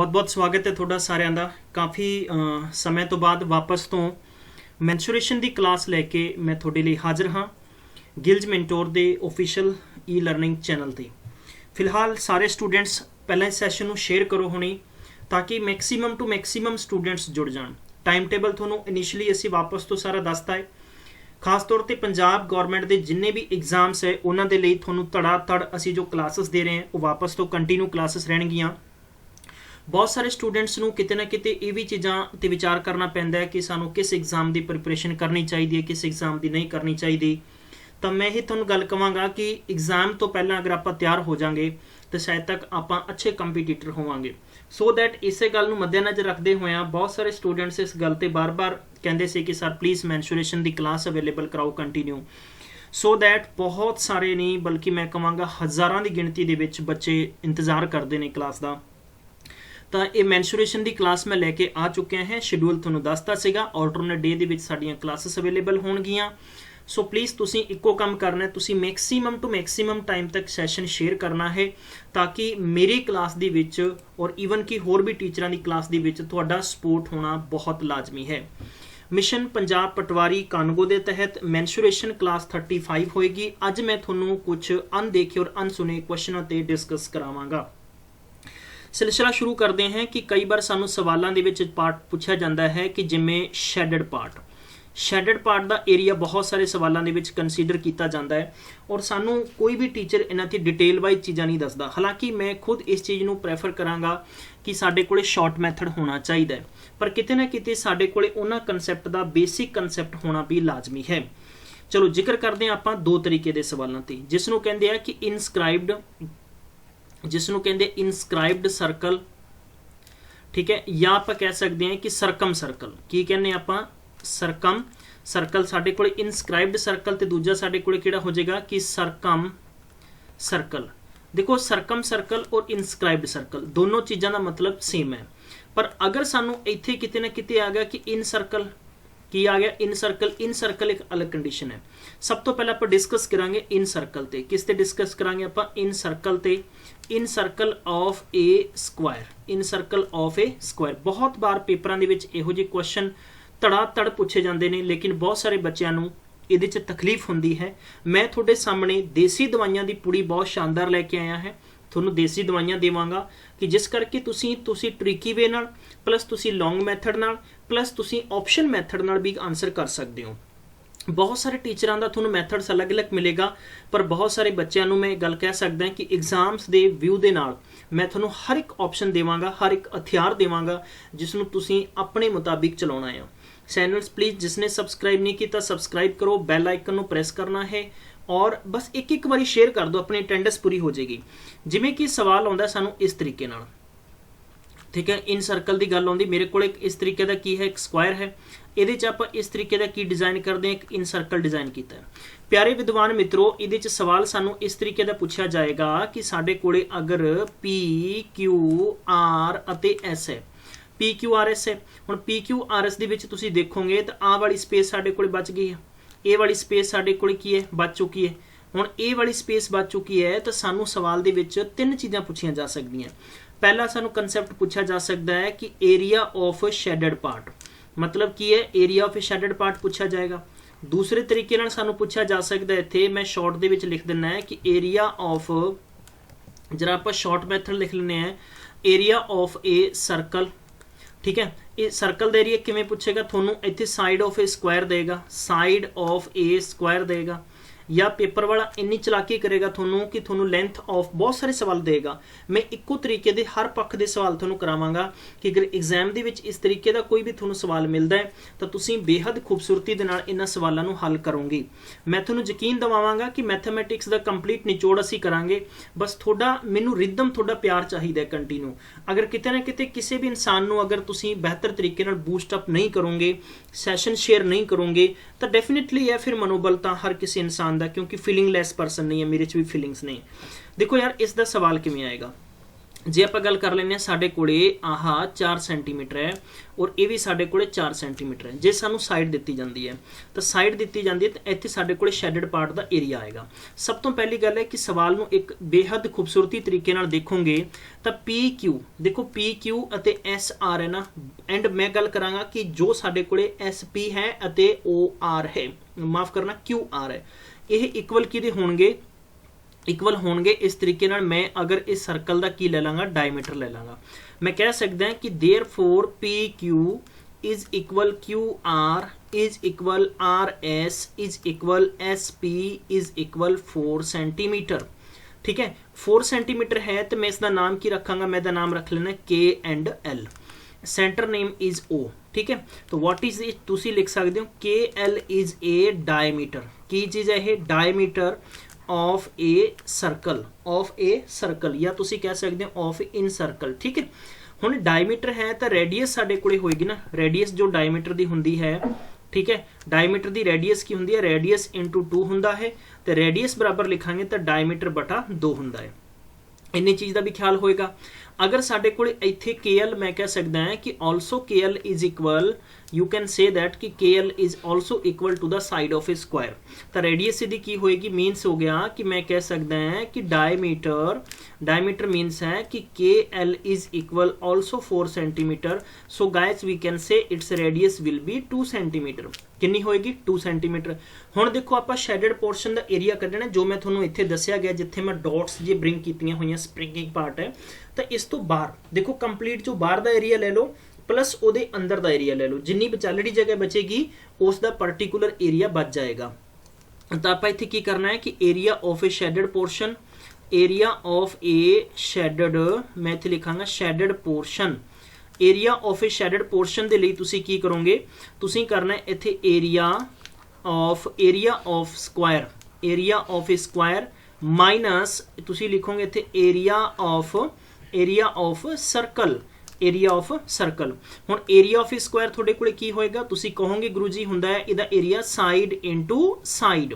बहुत बहुत स्वागत है ਤੁਹਾਡਾ ਸਾਰਿਆਂ ਦਾ। ਕਾਫੀ ਸਮੇਂ ਤੋਂ ਬਾਅਦ ਵਾਪਸ ਤੋਂ ਮੈਂਸੂਰੇਸ਼ਨ ਦੀ ਕਲਾਸ ਲੈ ਕੇ ਮੈਂ ਤੁਹਾਡੇ ਲਈ ਹਾਜ਼ਰ ਹਾਂ ਗਿਲਜ ਮੈਂਟੋਰ ਦੇ ਆਫੀਸ਼ੀਅਲ ਈ ਲਰਨਿੰਗ ਚੈਨਲ ਤੇ। ਫਿਲਹਾਲ ਸਾਰੇ ਸਟੂਡੈਂਟਸ ਪਹਿਲਾਂ ਇਸ ਸੈਸ਼ਨ ਨੂੰ ਸ਼ੇਅਰ ਕਰੋ ਹੁਣੀ ਤਾਂ ਕਿ ਮੈਕਸਿਮਮ ਟੂ ਮੈਕਸਿਮਮ ਸਟੂਡੈਂਟਸ ਜੁੜ ਜਾਣ। ਟਾਈਮ ਟੇਬਲ ਤੁਹਾਨੂੰ ਇਨੀਸ਼ੀਅਲੀ ਅਸੀਂ ਵਾਪਸ ਤੋਂ ਸਾਰਾ ਦੱਸਤਾ ਹੈ। ਖਾਸ ਤੌਰ ਤੇ ਪੰਜਾਬ ਗਵਰਨਮੈਂਟ ਦੇ ਜਿੰਨੇ ਵੀ ਐਗਜ਼ਾਮਸ ਹੈ ਉਹਨਾਂ ਦੇ ਲਈ ਤੁਹਾਨੂੰ ਧੜਾ ਧੜ ਅਸੀਂ ਜੋ ਕਲਾਸਿਸ ਦੇ ਰਹੇ ਹਾਂ ਉਹ ਵਾਪਸ ਤੋਂ ਕੰਟੀਨਿਊ ਕਲਾਸਿਸ ਰਹਿਣਗੀਆਂ। बहुत सारे स्टूडेंट्स ਨੂੰ ਕਿਤੇ ਨਾ ਕਿਤੇ ਇਹ ਵੀ ਚੀਜ਼ਾਂ ਤੇ ਵਿਚਾਰ ਕਰਨਾ ਪੈਂਦਾ ਹੈ ਕਿ ਸਾਨੂੰ ਕਿਸ ਐਗਜ਼ਾਮ ਦੀ ਪ੍ਰੀਪਰੇਸ਼ਨ ਕਰਨੀ ਚਾਹੀਦੀ ਹੈ, ਕਿਸ ਐਗਜ਼ਾਮ ਦੀ ਨਹੀਂ ਕਰਨੀ ਚਾਹੀਦੀ। ਤਾਂ ਮੈਂ ਇਹ ਤੁਹਾਨੂੰ ਗੱਲ ਕਵਾਂਗਾ ਕਿ ਐਗਜ਼ਾਮ ਤੋਂ ਪਹਿਲਾਂ ਅਗਰ ਆਪਾਂ ਤਿਆਰ ਹੋ ਜਾਾਂਗੇ ਤਾਂ ਸ਼ਾਇਦ ਤੱਕ ਆਪਾਂ ਅੱਛੇ ਕੰਪੀਟੀਟਰ ਹੋਵਾਂਗੇ। ਸੋ ਦੈਟ ਇਸੇ ਗੱਲ ਨੂੰ ਮੱਦੇਨਜ਼ਰ ਰੱਖਦੇ ਹੋਇਆਂ ਬਹੁਤ ਸਾਰੇ ਸਟੂਡੈਂਟਸ ਇਸ ਗੱਲ ਤੇ ਬਾਰ-ਬਾਰ ਕਹਿੰਦੇ ਸੀ ਕਿ sir please mensuration the class available ਕਰਾਓ ਕੰਟੀਨਿਊ। ਸੋ ਦੈਟ ਬਹੁਤ ਸਾਰੇ ਨਹੀਂ ਬਲਕਿ ਮੈਂ ਕਵਾਂਗਾ ਹਜ਼ਾਰਾਂ ਦੀ ਗਿਣਤੀ ਦੇ ਵਿੱਚ ਬੱਚੇ ਇੰਤਜ਼ਾਰ ਕਰਦੇ ਨੇ ਕਲਾਸ ਦਾ। ਤਾਂ ਇਹ ਮੈਂਸੂਰੇਸ਼ਨ ਦੀ ਕਲਾਸ ਮੈਂ ਲੈ ਕੇ ਆ ਚੁੱਕਿਆ ਹੈ। ਸ਼ਡਿਊਲ ਤੁਹਾਨੂੰ ਦੱਸਤਾ ਸੀਗਾ ਆਲਟਰਨੇਟ ਡੇ ਦੇ ਵਿੱਚ ਸਾਡੀਆਂ ਕਲਾਸਿਸ ਅਵੇਲੇਬਲ ਹੋਣਗੀਆਂ। ਸੋ ਪਲੀਜ਼ ਤੁਸੀਂ ਇੱਕੋ ਕੰਮ ਕਰਨਾ, ਤੁਸੀਂ ਮੈਕਸਿਮਮ ਟੂ ਮੈਕਸਿਮਮ ਟਾਈਮ ਤੱਕ ਸੈਸ਼ਨ ਸ਼ੇਅਰ ਕਰਨਾ ਹੈ ਤਾਂ ਕਿ ਮੇਰੀ ਕਲਾਸ ਦੇ ਵਿੱਚ ਔਰ ਈਵਨ ਕਿ ਹੋਰ ਵੀ ਟੀਚਰਾਂ ਦੀ ਕਲਾਸ ਦੇ ਵਿੱਚ ਤੁਹਾਡਾ ਸਪੋਰਟ ਹੋਣਾ ਬਹੁਤ ਲਾਜ਼ਮੀ ਹੈ। ਮਿਸ਼ਨ ਪੰਜਾਬ ਪਟਵਾਰੀ ਕਾਨੂੰਗੋ ਦੇ ਤਹਿਤ ਮੈਂਸੂਰੇਸ਼ਨ ਕਲਾਸ 35 ਹੋਏਗੀ। ਅੱਜ ਮੈਂ ਤੁਹਾਨੂੰ ਕੁਝ ਅਣਦੇਖੇ ਔਰ ਅਣਸੁਣੇ ਕੁਐਸਚਨਾਂ ਤੇ ਡਿਸਕਸ ਕਰਾਵਾਂਗਾ। ਸਿਲਸਿਲਾ ਸ਼ੁਰੂ ਕਰਦੇ हैं कि कई बार ਸਾਨੂੰ ਸਵਾਲਾਂ ਦੇ ਵਿੱਚ ਪਾਰਟ ਪੁੱਛਿਆ ਜਾਂਦਾ ਹੈ ਕਿ ਜਿਵੇਂ ਸ਼ੈਡਡ ਪਾਰਟ ਦਾ ਏਰੀਆ ਬਹੁਤ ਸਾਰੇ ਸਵਾਲਾਂ ਦੇ ਵਿੱਚ ਕੰਸੀਡਰ ਕੀਤਾ ਜਾਂਦਾ ਹੈ ਔਰ ਸਾਨੂੰ ਕੋਈ ਵੀ ਟੀਚਰ ਇਹਨਾਂ ਦੀ ਡਿਟੇਲ ਵਾਈਜ਼ ਚੀਜ਼ਾਂ ਨਹੀਂ ਦੱਸਦਾ। ਹਾਲਾਂਕਿ ਮੈਂ ਖੁਦ ਇਸ ਚੀਜ਼ ਨੂੰ ਪ੍ਰੈਫਰ ਕਰਾਂਗਾ ਕਿ ਸਾਡੇ ਕੋਲੇ ਸ਼ਾਰਟ ਮੈਥਡ ਹੋਣਾ ਚਾਹੀਦਾ ਹੈ, ਪਰ ਕਿਤੇ ਨਾ ਕਿਤੇ ਸਾਡੇ ਕੋਲੇ ਉਹਨਾਂ ਕਨਸੈਪਟ ਦਾ ਬੇਸਿਕ ਕਨਸੈਪਟ ਹੋਣਾ ਵੀ ਲਾਜ਼ਮੀ ਹੈ। ਚਲੋ ਜ਼ਿਕਰ ਕਰਦੇ ਹਾਂ ਆਪਾਂ ਦੋ ਤਰੀਕੇ ਦੇ ਸਵਾਲਾਂ ਤੇ, ਜਿਸ ਨੂੰ ਕਹਿੰਦੇ ਆ ਕਿ ਇਨਸਕ੍ਰਾइब्ड सर्कल, ठीक है, या आप कह सकते हैं कि सरकम सर्कल। की कहने आप सरकम सर्कल साडे कोले इनस्क्राइब्ड सर्कल ते दूजा साडे कोले किहड़ा हो जाएगा कि सरकम सर्कल। देखो सरकम सर्कल और इनस्क्राइब्ड सर्कल दोनों चीज़ों का मतलब सेम है, पर अगर सानू इत्थे किते ना किते आ गया कि इन सर्कल की आ गया इन सर्कल एक अलग कंडीशन है। सब तो पहले आप डिस्कस करांगे इन सर्कल ते। किस ते डिस्कस करांगे आप इन सर्कल ते, इन सर्कल ऑफ ए स्क्वायर। बहुत बार पेपरां दे विच इहो जिहे क्वेश्चन धड़ा धड़ पूछे जाते हैं, लेकिन बहुत सारे बच्चों नूं इहदे च तकलीफ होंदी है। मैं तुहाडे सामने देसी दवाइयां दी पुड़ी बहुत शानदार लैके आया है। ਤੁਹਾਨੂੰ ਦੇਸੀ ਦਵਾਈਆਂ ਦੇਵਾਂਗਾ ਕਿ ਜਿਸ ਕਰਕੇ ਤੁਸੀਂ ਟ੍ਰਿਕੀ ਵੇ ਨਾਲ ਪਲੱਸ ਤੁਸੀਂ ਲੌਂਗ ਮੈਥਡ ਨਾਲ ਪਲੱਸ ਤੁਸੀਂ ਆਪਸ਼ਨ ਮੈਥਡ ਨਾਲ ਵੀ ਆਨਸਰ ਕਰ ਸਕਦੇ ਹੋ। ਬਹੁਤ ਸਾਰੇ ਟੀਚਰਾਂ ਦਾ ਤੁਹਾਨੂੰ ਮੈਥਡਸ ਅਲੱਗ-ਅਲੱਗ ਮਿਲੇਗਾ, ਪਰ ਬਹੁਤ ਸਾਰੇ ਬੱਚਿਆਂ ਨੂੰ ਮੈਂ ਗੱਲ ਕਹਿ ਸਕਦਾ ਕਿ ਐਗਜ਼ਾਮਸ ਦੇ ਵਿਊ ਦੇ ਨਾਲ ਮੈਂ ਤੁਹਾਨੂੰ ਹਰ ਇੱਕ ਆਪਸ਼ਨ ਦੇਵਾਂਗਾ, ਹਰ ਇੱਕ ਹਥਿਆਰ ਦੇਵਾਂਗਾ ਜਿਸ ਨੂੰ ਤੁਸੀਂ ਆਪਣੇ ਮੁਤਾਬਿਕ ਚਲਾਉਣਾ ਹੈ। ਚੈਨਲਸ प्लीज़ जिसने सब्सक्राइब नहीं किया सब्सक्राइब करो, बैल आइकन ਨੂੰ प्रेस करना है और बस एक बारी शेयर कर दो, अपनी अटेंडेंस पूरी हो जाएगी। जिमें कि सवाल आता सानू इस तरीके नाल, ठीक है, इन सर्कल की गल आती मेरे को इस तरीके का की है, एक स्क्वायर है, ये आप इस तरीके का की डिज़ाइन करते हैं, एक इन सर्कल डिज़ाइन किया है। प्यारे विद्वान मित्रों, ये सवाल सानू इस तरीके का पूछा जाएगा कि साडे कोले अगर पी क्यू आर अते एस है, पी क्यू आर एस है। हुण पी क्यू आर एस दे विच तुसीं देखोगे तो आ वाली स्पेस साडे कोले बच गई है, ए वाली स्पेस साडे कोले की है बच चुकी है। हुण ए वाली स्पेस बच चुकी है तो सानू सवाल दे विच तीन चीज़ां पूछियां जा सकदियां। पहला सानू कंसैप्ट पूछा जा सकता है कि एरिया ऑफ शैडड पार्ट, मतलब की है एरिया ऑफ ए शैडड पार्ट पूछा जाएगा। दूसरे तरीके नाल सानू पूछा जा सकता है, इत्थे मैं शॉर्ट दे विच लिख दिना है कि एरिया ऑफ, जरा आपां शॉर्ट मैथड लिख लैंदे हैं, एरिया ऑफ ए सर्कल, ठीक है। ये सर्कल का एरिया किवें पूछेगा, थोनों इत्थे साइड ऑफ ए स्क्वायर देगा, साइड ऑफ ए स्क्वायर देगा, या पेपर वाला इन्नी चलाकी करेगा थोनों कि थोनों लेंथ ऑफ बहुत सारे सवाल देगा। मैं इक्को तरीके दे हर पक्ष के सवाल थोनों करावांगा कि अगर एग्जाम दे विच इस तरीके का कोई भी थोनों सवाल मिलता है तो तुसीं बेहद खूबसूरती दे नाल इन्हां सवालों नूं हल करोगे। मैं थोनों यकीन दिवावांगा कि मैथमैटिक्स का कंप्लीट निचोड़ असीं करांगे, बस थोड़ा मैनूं रिदम थोड़ा प्यार चाहिए कंटिन्यू। अगर किते ना किते किसी भी इंसान नूं अगर तुसीं बेहतर तरीके नाल बूस्ट अप नहीं करोगे, सैशन शेयर नहीं करोगे, तो डेफिनेटली है फिर मनोबल तो हर किसी इंसान दा, क्योंकि फीलिंगलैस परसन नहीं है, मेरे च भी फीलिंग्स नहीं। देखो यार इसका सवाल किवें आएगा, जे आप गल कर लें साढ़े कोले आह 4 सेंटीमीटर है और ये भी साढ़े कोले 4 सेंटीमीटर है। जे सानू साइड दी जाती है तो साइड दी जाती है तो इत्थे साढ़े कोले शैडेड पार्ट का एरिया आएगा। सब तो पहली गल है कि सवाल नू एक बेहद खूबसूरती तरीके नाल देखोगे तो पी क्यू देखो, पी क्यू अते एस आर है ना, एंड मैं गल करांगा कि जो साढ़े कोले एस पी है अते ओ आर है, माफ़ करना क्यू आर है, ये इक्वल किहदे होणगे, इक्वल होणगे इस तरीके नाल। मैं अगर इस सर्कल का की ले लाँगा, डायमीटर ले लाँगा, मैं कह सकदा कि therefore P Q is equal Q R is equal R S is equal S P is equal 4 centimetre. ठीक है, 4 सेंटीमीटर है तो मैं इसका नाम की रखांगा, मैं इसका नाम रख लेना के and L, centre name is O. ठीक है, तो व्हाट इज इट तुसी लिख सकते हो के एल इज ए डायमीटर, की चीज़ है ये डायमीटर ऑफ ए सर्कल, या तुसी कह सकते हो ऑफ इन सर्कल। ठीक है, हुण डायमीटर है तो रेडियस साडे कोले होएगी ना, रेडियस जो डायमीटर दी हुंदी है, ठीक है, डायमीटर दी रेडियस की हुंदी है, रेडियस इंटू 2 हुंदा है, तो रेडियस बराबर लिखांगे तो डायमीटर बटा 2 हुंदा है। इन्नी चीज़ का भी ख्याल होएगा। अगर साडे कोले इत्थे के एल मैं कह सकदा है कि also K L is equal, you can say that कि K L is also equal to the side of a square, तो रेडियस यदि की होएगी मीन्स हो गया कि मैं कह सकदा है कि डायमीटर मीन्स है कि K L is equal also 4 centimetre. So guys we can say it's radius will be 2 centimetre. कितनी होएगी 2 सेंटीमीटर। हुण देखो आप शैडेड पोर्शन का एरिया कढ़ना, जो मैं थोनों इत्थे दस्सिया गया जिथे मैं डॉट्स जे ब्रिंग कीतियां होईयां स्प्रिंगिंग पार्ट है, तो इस तो बाहर देखो कंप्लीट जो बाहर का एरिया ले लो प्लस ਉਹਦੇ अंदर का एरिया ले लो, जिन्नी विचालड़ी जगह बचेगी उसका पर्टिकुलर एरिया बच जाएगा। तो आप इत्थे की करना है कि area of a shaded portion, area of a shaded, मैं इत्थे लिखांगा shaded portion, area of a shaded portion के लिए तुसी की करोगे, तुसी करना है इत्थे area of square, area of a square minus तुसी लिखोगे इत्थे area of circle, area of circle. हुण एरिया ऑफ स्क्वायर थोड़े कोले की होएगा, तुसी कहोगे गुरु जी हुंदा है इहदा area side into side,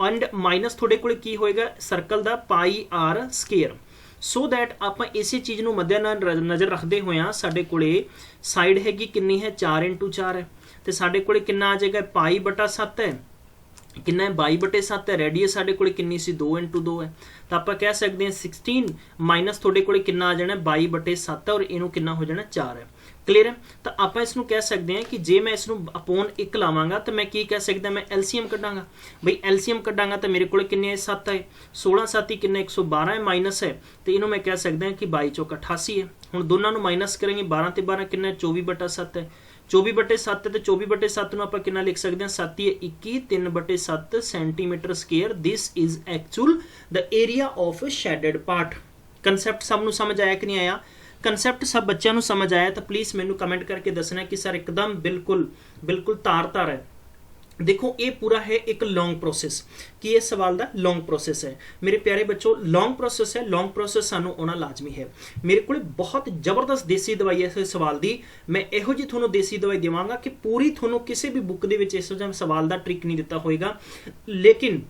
and minus थोड़े कोले की होएगा सर्कल दा pi r square. So that आप इस चीज़ नूं मद्देनज़र रखते हुए साडे कोले साइड हैगी कितनी है 4 इंटू 4 है, तो साडे कोले कितना आ जाएगा पाई बटा 7 है, कितना है 22/7 है, रेडियस साडे कोले कितनी सी 2 इंटू 2 है, तो आप कह सकते हैं 16 माइनस थोड़े कोले कितना आ जाना 22/7 है और इनू कितना हो जाना 4 है। क्लीयर है, तो आप इसनू कह सकते हैं कि जे मैं इसनू अपॉन 1 लावांगा तो मैं की कह सकता, मैं एलसीएम कढ़ांगा, बई एलसीएम कढ़ांगा तो मेरे को कितने 7 है, 16 7 कितने 112 है, माइनस है तो इनू मैं कह सकता है कि 22 चौक 88 है। हुण दोनों नू माइनस करेंगे 12 ते 12 कितना 24/7 है, 24/7 है तो 24/7 नू आपां कितना लिख सकते हैं 7 21 3/7 centimetre square. This is actual the area of shaded part. Concept सब नू समझ आया कि नहीं आया? कंसैप्ट सब बच्चों को समझ आया तो प्लीज़ मैनू कमेंट करके दसना कि सर एकदम बिल्कुल तार है। देखो ये पूरा है एक लॉन्ग प्रोसेस, कि ये सवाल का लॉन्ग प्रोसेस है मेरे प्यारे बच्चों, लॉन्ग प्रोसेस है, लॉन्ग प्रोसेस सानू आना लाजमी है। मेरे को बहुत जबरदस्त देसी दवाई है इस सवाल की, मैं इहो जी थोनों देसी दवाई देवांगा कि पूरी थोनों किसी भी बुक के इस सवाल का ट्रिक नहीं दिता होएगा, लेकिन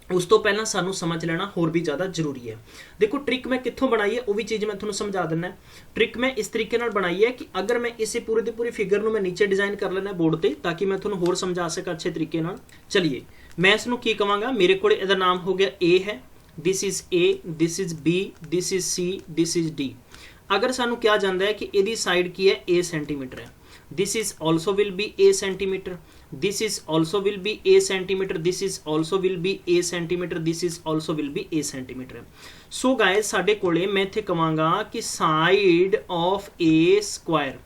उस तो पहला सानू समझ लेना होर भी ज़्यादा जरूरी है। देखो ट्रिक मैं कित्थों बनाई है वो भी चीज़ मैं थोनों समझा देना। ट्रिक मैं इस तरीके नाल बनाई है कि अगर मैं इसे पूरी की पूरी फिगर नूं मैं नीचे डिजाइन कर लेना बोर्ड पर, ताकि मैं थोनों होर समझा सका अच्छे तरीके नाल। चलिए मैं इसनूं की कहांगा, मेरे को इहदा नाम हो गया ए है, this is A, this is B, this is C, this is D. अगर सानू क्या जाता है कि इहदी साइड की है ए सेंटीमीटर है, this is also will be A centimetre, this is also will be a centimeter, this is also will be a centimeter, this is also will be a centimeter। so guys साडे कोले मैं इत्थे कहांगा कि side of a square,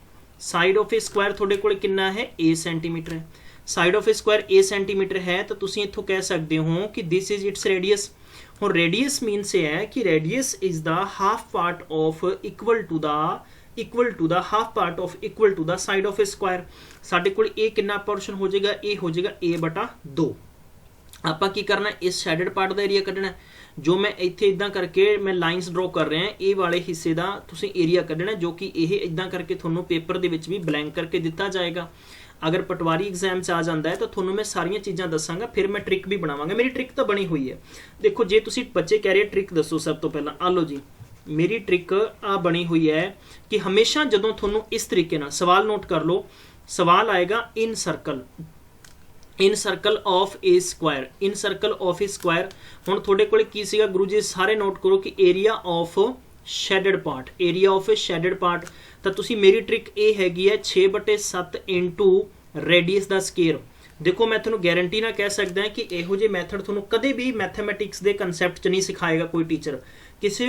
side of a square थोड़े कोले कितना है a सेंटीमीटर है, side of a square a centimetre है तो तुसीं इत्थों कह सकते हो कि दिस इज इट्स रेडियस। और रेडियस मीन से है कि radius is the half part of equal to the half part of equal to the side of a square. साडे कोल ए कितना पोर्शन हो जाएगा, ए हो जाएगा a/2। आपां की करना इस शैडेड पार्ट का एरिया कढ़ना, जो मैं इत्थे इदां करके मैं लाइनस ड्रॉ कर रहा है, ये वाले हिस्से का तुसीं एरिया कढ़ना, जो कि ये इदां करके थोनों पेपर दे विच भी ब्लैंक करके दिता जाएगा। अगर पटवारी एग्जाम आ जाता है तो थोनों मैं सारियां चीज़ां दसांगा, फिर मैं ट्रिक भी बनावांगा। मेरी ट्रिक तो बनी हुई है। देखो जे तुसीं बच्चे कह रहे ट्रिक दसो, सब तो पहला आ लो जी मेरी ट्रिक आ बनी हुई है कि हमेशा जदों थोनों इस तरीके नाल सवाल नोट कर लो, सवाल आएगा incircle of a square, incircle of a square. हुण तुहाडे कोल की सीगा गुरु जी, सारे नोट करो कि area of shaded part, area of a shaded part. तो तुसी मेरी ट्रिक ये हैगी है 6/7 इंटू रेडियस दा स्केयर। देखो मैं तुहानूं गारंटी ना कह सकदा कि इहो जे मैथड तुहानूं कदे भी मैथमैटिक्स दे कंसैप्ट च नहीं सिखाएगा कोई टीचर, किसी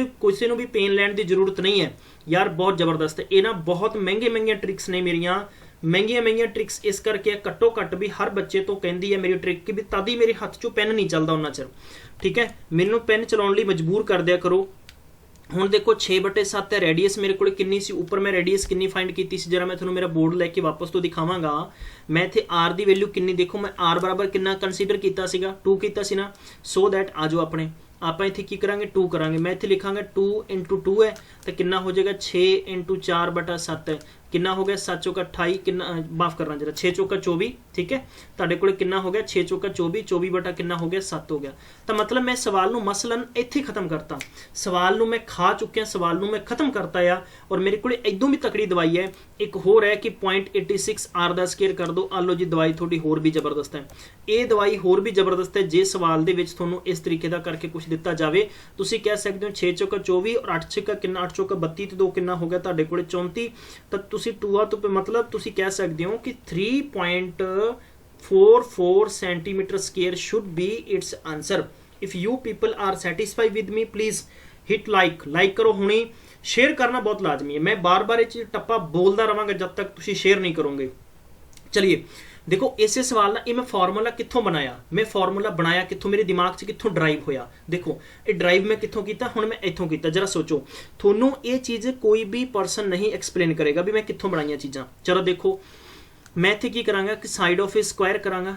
नूं भी पेन लैण दी जरूरत नहीं है यार, बहुत जबरदस्त है ये ना। बहुत महंगे ट्रिक्स ने मेरियां, महंगियां ट्रिक्स इस करके घट्टो घट्ट भी हर बच्चे तो कहती है मेरी ट्रिक कि भी तद ही मेरे हथ चों पेन नहीं चलता उन्ना चਿਰ, ठीक है। मैनू पेन चलाउण लई मजबूर कर दिया करो। हुण देखो 6/7 है रेडियस मेरे को किन्नी सी, उपर मैं रेडियस किन्नी फाइंड की थी, जरा मैं तुहानूं मेरा बोर्ड लैके वापस तो दिखावांगा। मैं इत्थे आर दी वैल्यू किन्नी, देखो मैं आर बराबर किन्ना कंसीडर कीता सीगा, 2 कीता सी ना। सो दैट आ जाओ अपने आप इत्थे की करांगे 2 करांगे। मैं इत्थे लिखांगा 2 × 2 है तो किन्ना हो जाएगा 6 × 4/7 है, किन्ना हो गया 7 चौका 28, किन्ना माफ करना जरा 6 चौका 24, ठीक है। तुहाडे कोल किन्ना हो गया 6 चौका 24, 24 बटा किन्ना हो गया 7 हो गया। तो मतलब मैं सवाल नूं मसलन इत्थे खत्म करता, सवाल नूं मैं खा चुकिया, सवाल नूं मैं खत्म करता आ। और मेरे कोल इदों भी तकड़ी दवाई है, एक होर है कि 0.86 आर दा स्केयर कर दो, आ लो जी दवाई थोड़ी होर भी जबरदस्त है। ये दवाई होर भी जबरदस्त है जे सवाल दे विच तुहानूं इस तरीके दा करके कुछ दिता जावे। तुसीं कह सकदे हो 6 चौका 24 और 8 छक्का किन्ना, 8 चौका 32 ते 2 किन्ना हो गया तुहाडे कोल 34। तो तुसीं 2 तो मतलब तुसीं कह सकते हो कि 3.44 centimetre square should be it's answer. If you people are satisfied with me please hit like करो हुणी। शेयर करना बहुत लाजमी है, मैं बार बार ये टप्पा बोलता रहांगा जब तक तुसीं शेयर नहीं करोगे। चलिए देखो इसे सवाल ना, ये मैं फार्मूला कित्थों बनाया, मैं फार्मूला बनाया कित्थों, मेरे दिमाग च कित्थों ड्राइव होया। देखो ये ड्राइव मैं कित्थों कीता, हुण मैं इत्थों कीता। जरा सोचो, थोनों ये चीज़ कोई भी परसन नहीं एक्सप्लेन करेगा भी मैं कित्थों बनाईयां चीज़ां। चलो देखो मैं इत्थे की करांगा कि साइड ऑफ ए स्क्वायर करांगा,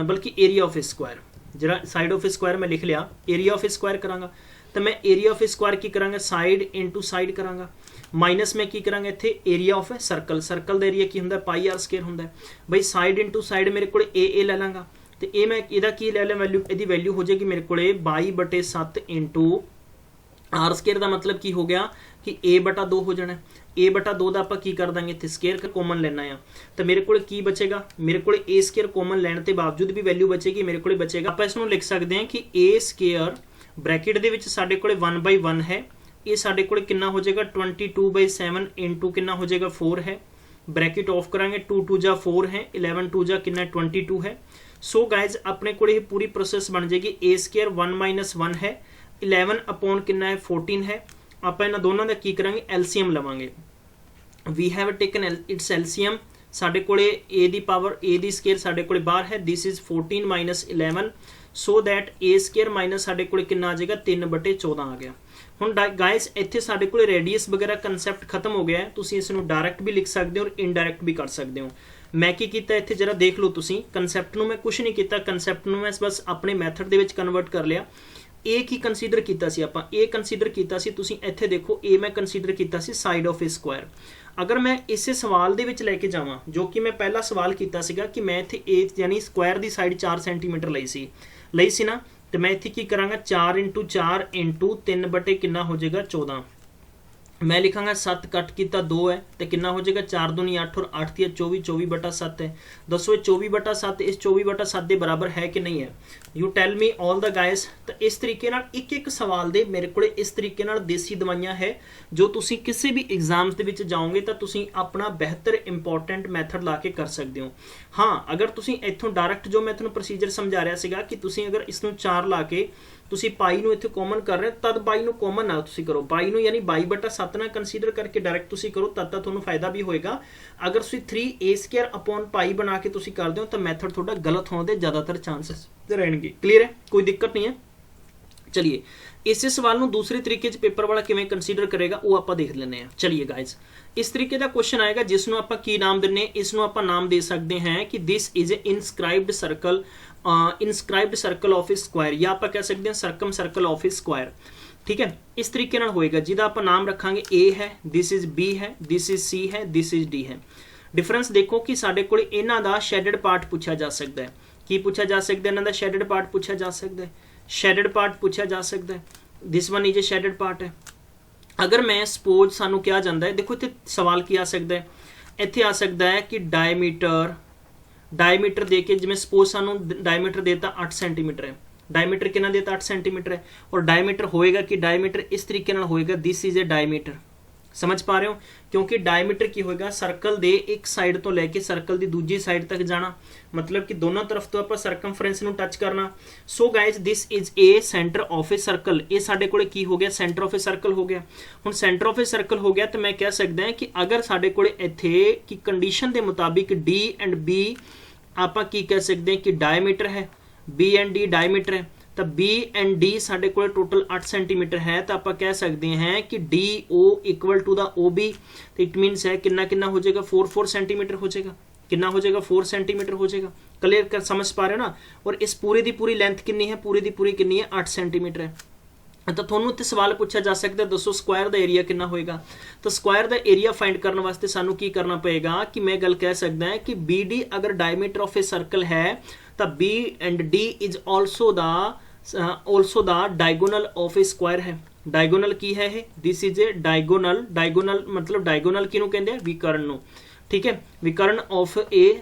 बल्कि एरिया ऑफ ए स्क्वायर, जरा साइड ऑफ ए स्क्वायर मैं लिख लिया, एरिया ऑफ ए स्क्वायर करांगा। तो मैं एरिया ऑफ ए स्क्वायर की करांगा साइड इंटू साइड करांगा, माइनस में की करांगे इत्थे area of a circle, circle का एरिया की हुंदा पाई आर स्केयर हुंदा बई। साइड इंटू साइड मेरे को ए ले लांगा, तो ये मैं इहदा की ले लिया वैल्यू, इहदी वैल्यू हो जाएगी मेरे को 22/7 इंटू आर स्केयर का मतलब की हो गया कि a/2 हो जाना। a/2 का आपां की कर देंगे इत्थे स्केयर कॉमन लेना है, तो मेरे को की बचेगा, मेरे को a स्केयर कॉमन लैण के बावजूद भी वैल्यू बचेगी, मेरे को बचेगा, आप इसनूं लिख सकते हैं कि a स्केयर ब्रैकेट दे विच साडे कोले 1/1 है, ये साडे कोले कितना हो जाएगा 22/7 इंटू कितना हो जाएगा 4 है, ब्रैकेट ऑफ करांगे 2 2 जा 4 है, 11 2 जा कितना 22 है। सो गाइज अपने को पूरी प्रोसेस बन जाएगी a स्केयर 1 - 1 है, 11 अपॉन कितना है 14 है। आप इन्हां दोनों का की करांगे एलसीएम लवांगे, we have taken its LCM, साडे कोले a दी पावर a दी स्केयर साडे कोले बाहर है, this is 14 - 11, so that a square minus साडे कोले कितना आ जाएगा 3/14 आ गया। हुण गाइस इत्थे साडे कोले रेडियस वगैरह कंसैप्ट खत्म हो गया है, तुसीं इस नूं डायरैक्ट भी लिख सकते हो और इनडायरैक्ट भी कर सकते हो। मैं की कीता इत्थे जरा देख लो तुसीं, कंसैप्ट नूं मैं कुछ नहीं कीता, कंसैप्ट नूं मैं बस अपने मैथड दे विच कन्वर्ट कर लिया। ए की कंसीडर कीता सी आपां, ए कंसीडर कीता सी, तुसीं इत्थे देखो ए मैं कंसीडर कीता सी साइड ऑफ ए स्क्वायर। अगर मैं इसे सवाल दे विच लैके जावां जो कि मैं पहला सवाल कीता सीगा कि मैं इत्थे ए यानी स्क्वायर दी साइड 4 सेंटीमीटर लई सी ना, तो मैं इत्थे की करांगा 4 × 4 इंटू 3 कितना हो जाएगा 14। मैं लिखांगा 7 कट किया 2 है तो कितना हो जाएगा 4 दूनी 8 और 8 × 24 24/7 है। दसो 24/7 इस 24/7 के बराबर है कि नहीं है, you tell me all the guys. तो इस तरीके एक एक सवाल दे मेरे को इस तरीके देसी दवाइयां है जो तुसी किसी भी एग्जाम्स के विच जाओगे तो तुसी अपना बेहतर इंपॉर्टेंट मैथड ला के कर सकते हो। हाँ अगर तुसी इत्थों डायरैक्ट जो मैं तुहानूं प्रोसीजर समझा रहा सीगा कि तुसी अगर इसनूं 4 ला के तुसी पाई नूं इत्थे कॉमन कर रहे हो तद बाई नूं कॉमन ना तुसी करो, बाई नूं यानी 22/7 ना कंसीडर करके डायरैक्ट तुसी करो तद तक तुहानूं फायदा भी होएगा। अगर तुसी 3a² अपॉन पाई बना के तुसी करदे हो तो मैथड थोड़ा गलत होने के ज़्यादातर चांसेस रहेंगे। क्लीयर है, कोई दिक्कत नहीं है। चलिए इस सवाल नूं दूसरे तरीके पेपर वाला किवें कंसीडर करेगा वो आप देख लेने हैं। चलिए गाइज इस तरीके का क्वेश्चन आएगा जिसनों आप की नाम देने, इसनों आप नाम दे सकते हैं कि this is A inscribed circle of a square, या आप कह सकते हैं circum circle of a square. ठीक है, इस तरीके होएगा जिहदा आप नाम रखांगे ए है, दिस इज बी है, दिस इज सी है, दिस इज डी है। डिफरेंस देखो कि साडे कोल इन्हां दा शेडेड पार्ट पूछा जा सकता है, की पूछा जा सकता है, इन्हां दा शेडेड पार्ट पूछा जा सकता है, शेडेड पार्ट पूछा जा सकता है, this one is a shaded part है, अगर मैं सपोज सानू क्या जाता है, देखो इतने सवाल की आ सकता है, इतने आ सकता है कि डायमीटर दे के, जिवें सपोज सानू डायमीटर देता 8 सेंटीमीटर है, डायमीटर कितना देता 8 सेंटीमीटर है, और डायमीटर होएगा कि डायमीटर इस तरीके नाल होएगा, दिस इज ए डायमीटर। समझ पा रहे हो, क्योंकि डायमीटर की होएगा सर्कल दे एक साइड तो लैके सर्कल की दूजी साइड तक जाना, मतलब कि दोनों तरफ तो आप सरकमफ्रेंस नूं टच करना। So guys this is A centre of a circle, ये साडे कोले की हो गया, सेंटर ऑफ ए सर्कल हो गया। हुण सेंटर ऑफ ए सर्कल हो गया तो मैं कह सकदा कि अगर साडे कोले इत्थे की कंडीशन के मुताबिक डी एंड बी आपां की कह सकते हैं कि डायमीटर है, बी एंड डी डायमीटर है, तो बी एंड डी साडे कोले टोटल 8 सेंटीमीटर है, तो आप कह सकते हैं कि D O equal to the O B, तो इट मीनस है कितना कितना हो जाएगा, 4 सेंटीमीटर हो जाएगा, कितना हो जाएगा 4 सेंटीमीटर हो जाएगा। क्लियर कर समझ पा रहे हो ना। और इस पूरी दी पूरी लेंथ कितनी है, पूरी दी पूरी कितनी है, 8 सेंटीमीटर है। तो थोनू इत्थे सवाल पूछा जा सकता है दसो स्क्वायर का एरिया कितना होएगा, तो स्क्वायर का एरिया फाइंड करने वास्ते सानू की करना पएगा कि मैं गल कह सकदा है कि बी डी अगर डायमीटर ऑफ ए सर्कल है तो B and D is also the diagonal of a square है। डायगोनल की है, this is a diagonal, diagonal मतलब डायगोनल किनू कहंदे आ, विकर्ण नू, ठीक है, विकर्ण ऑफ ए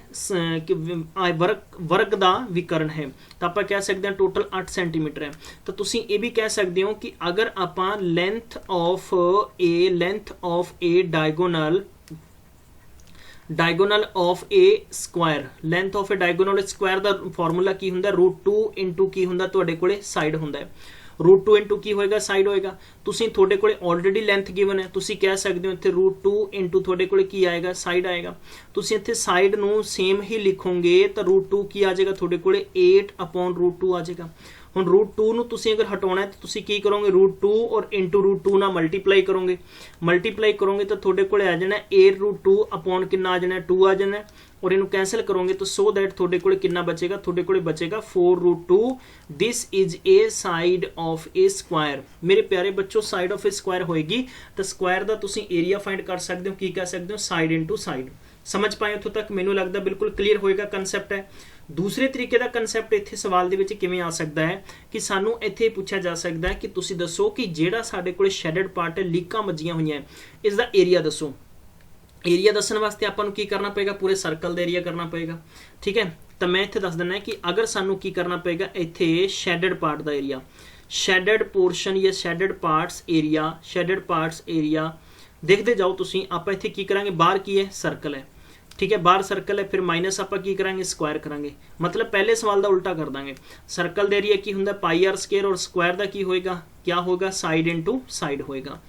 वर्ग का विकर्ण है, तो आप कह सकते हैं टोटल 8 सेंटीमीटर है। तो तुसी ये भी कह सकते हो कि अगर आप length of A diagonal of a square, length of A diagonal square का फॉर्मूला की हुंदा √2 इंटू की हुंदा तुहाडे कोले साइड हुंदा है, √2 इंटू की होएगा साइड होएगा। तुसी थोड़े कोले ऑलरेडी लेंथ गिवन है, तुसी कह सकते हो इत्थे √2 इंटू थोड़े कोले की आएगा, साइड आएगा। तुसी इत्थे साइड नू सेम ही लिखोगे तो √2 की आ जाएगा थोड़े कोले 8/√2 आ जाएगा। हुण √2 नू तुसी अगर हटाना है तो तुसी की करोगे, √2 और इंटू √2 ना मल्टीप्लाई करोगे तो थोड़े कोले आ जाना 8√2 अपॉन कितना आ जाना 2 आ जाना, और इनू कैंसिल करोगे तो सो दैट थोड़े कोले कितना बचेगा, थोड़े कोले बचेगा 4√2। This is A side of a square. मेरे प्यारे बच्चों साइड ऑफ ए स्क्वायर होएगी तो स्क्वायर का तुसी एरिया फाइंड कर सकते हो, की कह सकते हो साइड इंटू साइड। समझ पाए इत्थों तक, मैनू लगता बिल्कुल क्लीयर होएगा कंसैप्ट है। दूसरे तरीके का कंसैप्ट इत्थे सवाल दे विच किवें आ सकता है कि सानू इत्थे पूछा जा सकता है कि तुसी दसो कि जेड़ा साडे कोले शेडेड पार्ट है, लीकां वजियां होईयां है, इसदा एरिया दसो। एरिया दसन वास्ते आपां नूं की करना पेगा, पूरे सर्कल का एरिया करना पेगा, ठीक है। तो मैं इत्थे दस दिना कि अगर सानू की करना पेगा इत्थे शेडेड पार्ट का एरिया, शेडेड पोर्शन या शेडेड पार्ट्स एरिया देखते जाओ तुसी। आपां इत्थे की करांगे, बाहर की है सर्कल है, ठीक है, बाहर सर्कल है, फिर माइनस आप की करांगे स्क्वायर करांगे, मतलब पहले सवाल का उल्टा कर देंगे। सर्कल का एरिया की हुंदा πr² और स्क्वायर का की होएगा, क्या होगा, साइड इंटू साइड होएगा,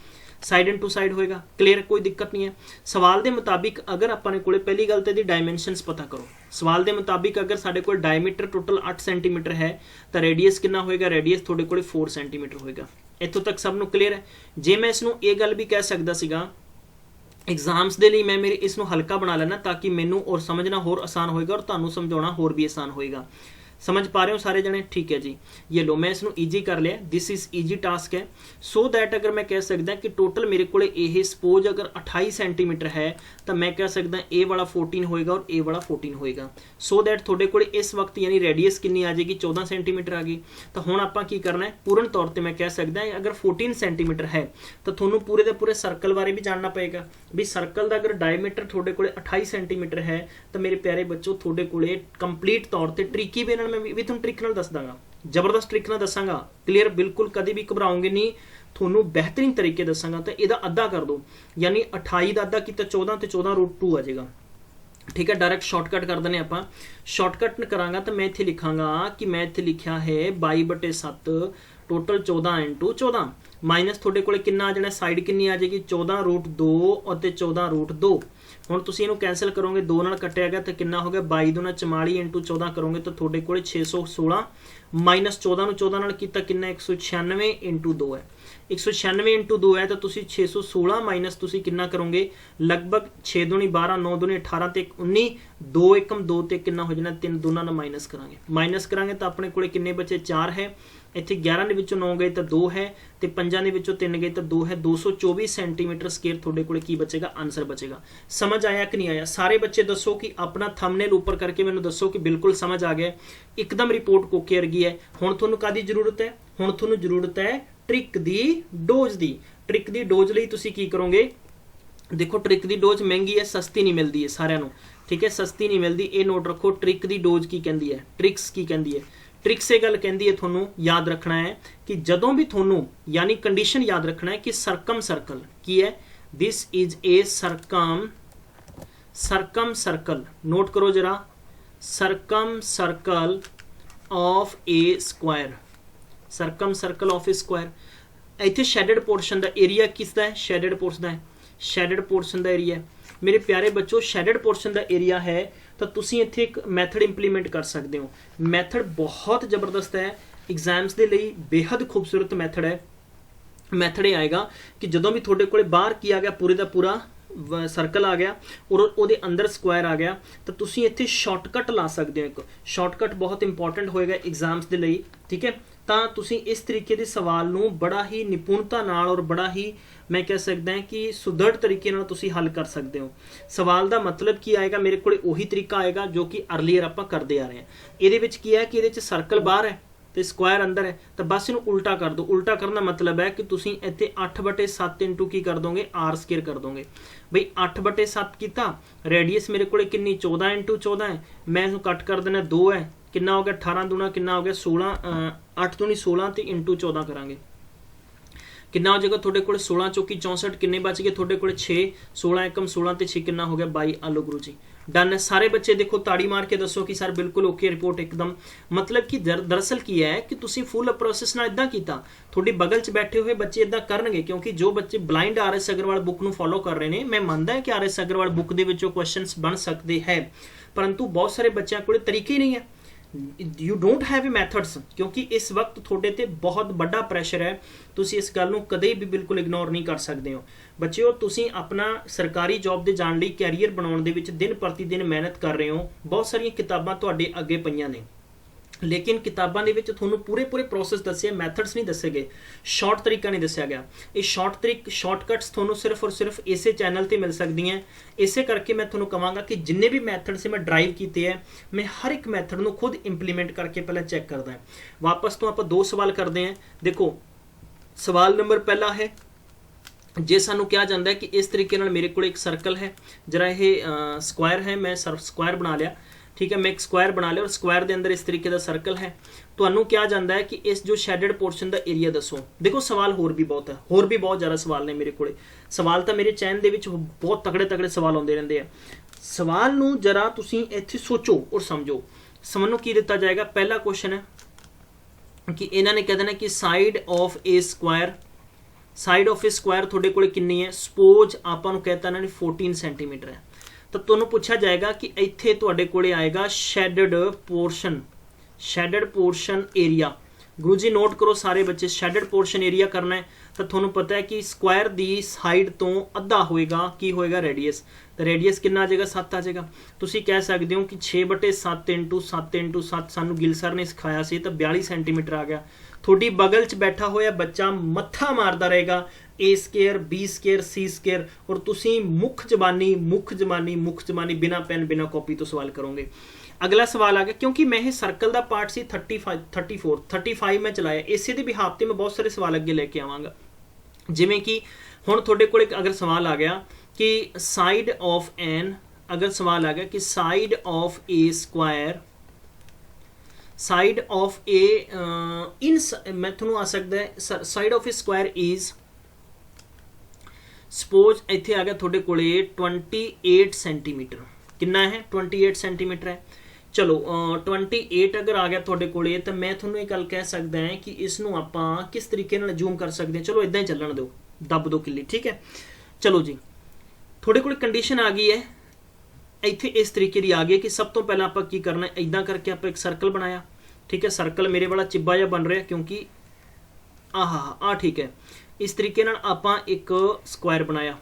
साइड इंटू साइड होएगा। क्लियर, कोई दिक्कत नहीं है। सवाल के मुताबिक अगर अपने कोले पहली गल तो इहदी डायमेंशनस पता करो। सवाल के मुताबिक अगर साडे कोल डायमीटर टोटल 8 सेंटीमीटर है तो रेडियस कितना होएगा, रेडियस थोड़े कोले 4 सेंटीमीटर होएगा। इत्थों तक सब नूं क्लीयर है। जे मैं इसनूं ये गल भी कह सकदा सीगा एग्जाम्स के लिए, मैं मेरे इसनूं हल्का बना लेना ताकि मैनू और समझना होर आसान होएगा और तुहानूं समझाउणा होर भी आसान होएगा। समझ पा रहे हो सारे जने, ठीक है जी। ये लो मैं इसनूं ईजी कर लिया, दिस इज ईजी टास्क है। सो दैट अगर मैं कह सकदा कि टोटल मेरे को ये सपोज अगर 28 सेंटीमीटर है तो मैं कह सकदा ए वाला 14 होएगा और ए वाला 14 होएगा। सो दैट थोड़े को इस वक्त यानी रेडियस कितनी आ जाएगी, 14 सेंटीमीटर आ गई। तो हुण आपां की करना है, पूर्ण तौर पर मैं कह सकदा अगर 14 सेंटीमीटर है तो थोनों पूरे के पूरे सर्कल बारे भी जानना पएगा भी सर्कल का अगर डायमीटर थोड़े को 28 सेंटीमीटर है तो मेरे प्यारे बच्चों थोड़े को कंप्लीट तौर पर ट्रिकी वे मैं भी तुम ट्रिक नाल दस दांगा, जबरदस्त ट्रिक नाल दसांगा। क्लीयर, बिल्कुल कभी भी घबराओगे नहीं, थोनों बेहतरीन तरीके दसांगा। तो इहदा अद्धा कर दो, यानी 28 का अद्धा किया 14 तो 14√2 आ जाएगा, ठीक है। डायरैक्ट शॉर्टकट कर देने आपां, शॉर्टकट करांगा तो मैं इत्थे लिखांगा कि मैं इत्थे लिखिया है 22/7 टोटल 14 इंटू 14 माइनस थोड़े कोले कितना आ जाना, साइड कितनी आ जाएगी 14√2 और 14√2। हुण तुसीं इहनूं कैंसल करोगे, 2 नाल कट्टिया गया तो कितना हो गया 22 दूना 44 इंटू 14 करोगे तो थोड़े कोले 616 माइनस 14 नूं 14 नाल कीता कितना 196 इंटू 2 है, 196 इंटू 2 है तो तुसीं 616 माइनस तुसीं कितना करोगे लगभग 6 दूनी 12 9 दूनी 18 ते 19 2 एकम 2 ते कितना हो जाना 3 दूना नाल माइनस करांगे तो अपने कोले किन्ने बचे 4 है। इत्थे 11 दे विचों 9 गए तो 2 है तो 5 दे विचों 3 गए तो 2 है। 224 सेंटीमीटर स्केयर थोड़े कोले की बचेगा, आंसर बचेगा। समझ आया कि नहीं आया? सारे बच्चे दसो कि अपना थंबनेल ऊपर करके मैनूं दसो कि बिल्कुल समझ आ गया, एकदम रिपोर्ट कोके वर्गी है। हुण तुहानूं कादी जरूरत है? हुण तुहानूं जरूरत है ट्रिक दी, डोज दी। ट्रिक की डोज ਲਈ ਤੁਸੀਂ ਕੀ ਕਰੋਗੇ, देखो ट्रिक की डोज महंगी है, सस्ती नहीं मिलती है सारिਆਂ ਨੂੰ, ठीक है, सस्ती नहीं मिलती, ये नोट रखो। ट्रिक की डोज की कहती है, ट्रिक्स की कहती है, ट्रिक्स ये गल कहती है थोनों याद रखना है कि जदों भी थोनों यानी कंडीशन याद रखना है कि सरकम सर्कल की है, this is a circumcircle, note करो जरा, circumcircle of a square, circumcircle of a square. इत्थे शैडेड पोर्शन का एरिया किसका है, शैडेड पोर्शन का है, शैडेड पोर्शन का एरिया है। मेरे प्यारे बच्चों शैडेड पोर्शन का एरिया है तो तुसी इत्थे एक मैथड इंप्लीमेंट कर सकते हो। मैथड बहुत ज़बरदस्त है, एग्जाम्स के लिए बेहद खूबसूरत मैथड है। मैथड ये आएगा कि जदों भी थोड़े को बाहर की आ गया पूरे का पूरा सर्कल आ गया और ਉਹਦੇ अंदर स्क्वायर आ गया तो तुसी इत्थे शॉर्टकट ला सकते हो। एक शॉर्टकट बहुत इंपॉर्टेंट होएगा एग्जाम्स के लिए, ठीक है। तो तुसी इस तरीके के सवाल नूं बड़ा ही निपुणता नाल और बड़ा ही मैं कह सकदा कि सुदृढ़ तरीके नाल तुसी हल कर सकते हो। सवाल का मतलब की आएगा, मेरे को उही तरीका आएगा जो कि अर्लीयर आपां करते आ रहे हैं। ये की है कि ये सर्कल बाहर है तो स्क्वायर अंदर है, तो बस इनू उल्टा कर दो। उल्टा करने का मतलब है कि तुसी इत्थे 8/7 इंटू की कर दोगे, आर स्केयर कर दोगे। बई 8/7 किया, रेडियस मेरे को कितनी 14 इंटू 14 है, मैं इसको कट कर देना 2 है, कितना हो गया 18 दूना कितना हो गया 16, 8 दूनी 16 तो इंटू 14 करांगे कितना हो जाएगा थोड़े को 16 चौकी 64, किन्ने बच गए थोड़े को 6, 16 एकम 16 तो 6 कितना हो गया 22। आलो गुरु जी डन है। सारे बच्चे देखो ताड़ी मार के दसो कि सर बिल्कुल ओके रिपोर्ट एकदम। मतलब कि दरअसल की है कि तुसी फुल प्रोसैस ना इदा किया, थोड़ी बगल च बैठे हुए बच्चे इदा करनगे, क्योंकि जो बच्चे blind R S Aggarwal book नूं फॉलो कर रहे हैं, मैं मानता है कि आर एस अग्रवाल बुक के विचों क्वेश्चनस बन सकते हैं, परंतु बहुत सारे बच्चों को तरीके ही नहीं है, you don't have a methods, क्योंकि इस वक्त थोड़े ते बहुत बड़ा प्रैशर है। तुसी इस गल नूं कदे भी बिल्कुल इग्नोर नहीं कर सकते हो। बच्चों तुसी अपना सरकारी जॉब दे जाण लई कैरियर बनाउण दे विच दिन प्रति दिन मेहनत कर रहे हो, बहुत सारियां किताबां तुहाडे अगे पईयां ने, लेकिन किताबां दे विच तुहानूं पूरे प्रोसैस दस्से, मैथड्स नहीं दस्से गए, शॉर्ट तरीका नहीं दस्सिया गया। ये शॉर्टकट्स तुहानूं सिर्फ और सिर्फ इसे चैनल ते मिल सकदी हैं। इसे करके मैं तुहानूं कहांगा कि जिन्ने भी मैथड से मैं ड्राइव कीते हैं, मैं हर एक मैथड नूं खुद इंप्लीमेंट करके पहले चैक करदा है। वापस तो आपां 2 सवाल करते हैं। देखो सवाल नंबर पहला है, जे सानू कहा जाता है कि इस तरीके नाल मेरे को एक सर्कल है, जरा ये स्क्वायर है, मैं स्क्वायर बना लिया, ठीक है, मैं एक स्क्वायर बना लिया और स्क्वायर के अंदर इस तरीके का सर्कल है। तो क्या जाता है कि इस जो शैडेड पोर्शन का एरिया दसो। देखो सवाल होर भी बहुत है, होर भी बहुत ज़्यादा सवाल ने मेरे को। सवाल तो मेरे चैन के बहुत तगड़े तगड़े सवाल आते रहते हैं। सवाल नूं जरा तुसी इत्थे सोचो और समझो। समझो की दिता जाएगा। पहला क्वेश्चन है कि इन्होंने कह देना कि side of a square, side of a square थोड़े को कितनी है, सपोज आपां नूं कहता इन्होंने 14 सेंटीमीटर है। तो तुहानूं पूछा जाएगा कि इत्थे तुहाडे कोले आएगा शैडेड पोर्शन एरिया। गुरु जी नोट करो सारे बच्चे, शैडेड पोर्शन एरिया करना है तो तुहानूं पता है कि स्क्वायर दी साइड तो अद्धा होएगा की होएगा रेडियस, तो रेडियस कितना आ जाएगा 7 आ जाएगा। तुसी कह सकते हो कि 6/7 इंटू 7 सानूं गिल सर ने सिखाया सी, तो 42 सेंटीमीटर आ गया। थोड़ी बगल च बैठा होया बच्चा मत्था मारदा रहेगा ए स्केयर बी स्केयर सी स्केयर, और तुसी मुख जबानी बिना पेन बिना कॉपी तो सवाल करोगे। अगला सवाल आ गया, क्योंकि मैं ये सर्कल का पार्ट सी 35 में चलाया, इसे दे बिहाफ ते मैं बहुत सारे सवाल अगे लेके आवांगा। जिवें कि हुण तुहाडे कोल अगर सवाल आ गया कि साइड ऑफ एन, अगर सवाल आ गया कि side of a square, side of a in, मैं थोनों आ सकता है side of a square is, suppose इत्थे आ गया थोड़े कोले 28 सेंटीमीटर, कितना है 28 सेंटीमीटर है। चलो 28 अगर आ गया थोड़े कोले, तो मैं थोनों एक गल कह सकता है कि इसनों आपां किस तरीके नाल जूम कर सकते हैं। चलो इदां ही चलन दो, दब दो किली, ठीक है। चलो जी थोड़े कोले कंडीशन आ गई है, इत्थे इस तरीके की आ गई कि सब तो पहला आपां की करना है, इदां करके आपां एक सर्कल बनाया, ठीक है। सर्कल मेरे वाला चिब्बा जा बन रहा है क्योंकि आ ठीक है। इस तरीके नाल आपां एक स्क्वायर बनाया,